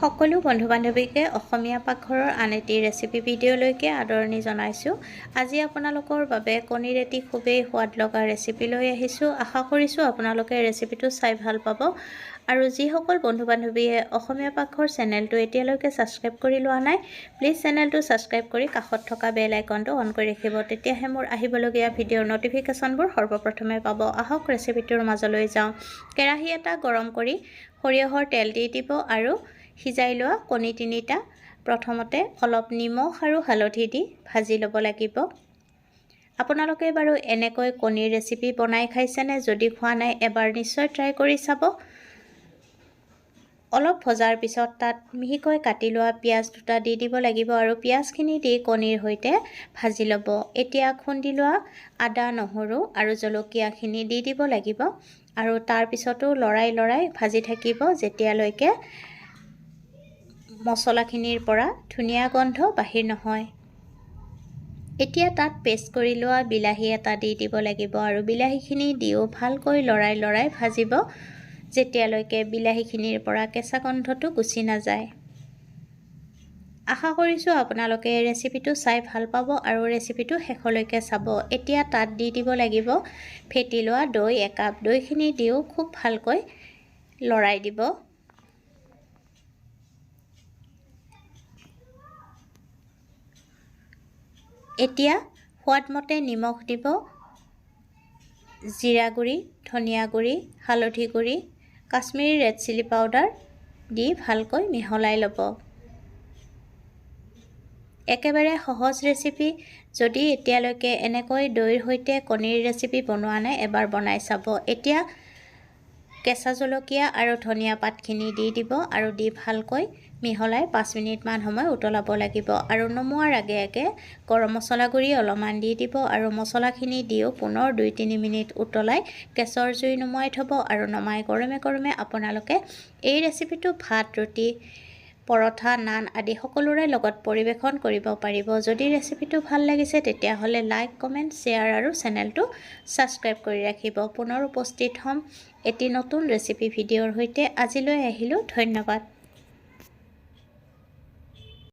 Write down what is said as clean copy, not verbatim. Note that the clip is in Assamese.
সকলো বন্ধু বান্ধৱীকে অসমীয়া পাকঘৰৰ আন এটি ৰেচিপি ভিডিঅ'লৈকে আদৰণি জনাইছোঁ। আজি আপোনালোকৰ বাবে কণীৰ এটি খুবেই সোৱাদ লগা ৰেচিপি লৈ আহিছোঁ। আশা কৰিছোঁ আপোনালোকে ৰেচিপিটো চাই ভাল পাব। আৰু যিসকল বন্ধু বান্ধৱীয়ে অসমীয়া পাকঘৰ চেনেলটো এতিয়ালৈকে ছাবস্ক্ৰাইব কৰি লোৱা নাই, প্লিজ চেনেলটো ছাবস্ক্ৰাইব কৰি কাষত থকা বেল আইকনটো অন কৰি ৰাখিব। তেতিয়াহে মোৰ আহিবলগীয়া ভিডিঅ'ৰ নটিফিকেশ্যনবোৰ সৰ্বপ্ৰথমে পাব। আহক ৰেচিপিটোৰ মাজলৈ যাওঁ। কেৰাহী এটা গৰম কৰি সৰিয়হৰ তেল দি দিব আৰু সিজাই লোৱা কণী তিনিটা প্ৰথমতে অলপ নিমখ আৰু হালধি দি ভাজি ল'ব লাগিব। আপোনালোকে বাৰু এনেকৈ কণীৰ ৰেচিপি বনাই খাইছেনে? যদি খোৱা নাই এবাৰ নিশ্চয় ট্ৰাই কৰি চাব। অলপ ভজাৰ পিছত তাত মিহিকৈ কাটি লোৱা পিঁয়াজ দুটা দি দিব লাগিব আৰু পিঁয়াজখিনি দি কণীৰ সৈতে ভাজি ল'ব। এতিয়া খুন্দি লোৱা আদা, নহৰু আৰু জলকীয়াখিনি দি দিব লাগিব আৰু তাৰ পিছতো লৰাই ভাজি থাকিব যেতিয়ালৈকে মছলাখিনিৰ পৰা ধুনীয়া গন্ধ বাহিৰ নহয়। এতিয়া তাত পেষ্ট কৰি লোৱা বিলাহী এটা দি দিব লাগিব আৰু বিলাহীখিনি দিও ভালকৈ লৰাই ভাজিব যেতিয়ালৈকে বিলাহীখিনিৰ পৰা কেঁচা গন্ধটো গুচি নাযায়। আশা কৰিছোঁ আপোনালোকে ৰেচিপিটো চাই ভাল পাব আৰু ৰেচিপিটো শেষলৈকে চাব। এতিয়া তাত দি দিব লাগিব ফেটি লোৱা দৈ একাপ। দৈখিনি দিও খুব ভালকৈ লৰাই দিব। এতিয়া সোৱাদমতে নিমখ দিব, জিৰা গুড়ি, ধনিয়া গুড়ি, হালধি গুড়ি, কাশ্মীৰী ৰেড চিলি পাউডাৰ দি ভালকৈ মিহলাই ল'ব। একেবাৰে সহজ ৰেচিপি। যদি এতিয়ালৈকে এনেকৈ দৈৰ সৈতে কণীৰ ৰেচিপি বনোৱা নাই এবাৰ বনাই চাব। এতিয়া কেঁচা জলকীয়া আৰু ধনিয়া পাতখিনি দি দিব আৰু দি ভালকৈ মিহলাই 5 মিনিটমান সময় উতলাব লাগিব আৰু নমোৱাৰ আগে গৰম মছলা গুড়ি অলপমান দি দিব আৰু মছলাখিনি দিও পুনৰ 2-3 মিনিট উতলাই গেছৰ জুই নুমাই থ'ব আৰু নমাই গৰমে আপোনালোকে এই ৰেচিপিটো ভাত, ৰুটি, পৰঠা, নান আদি সকলোৰে লগত পৰিৱেশন কৰিব পাৰিব। যদি ৰেচিপিটো ভাল লাগিছে তেতিয়াহ'লে লাইক, কমেণ্ট, শ্বেয়াৰ আৰু চেনেলটো ছাবস্ক্ৰাইব কৰি ৰাখিব। পুনৰ উপস্থিত হ'ম এটি নতুন ৰেচিপি ভিডিঅ'ৰ সৈতে। আজিলৈ আহিলোঁ, ধন্যবাদ।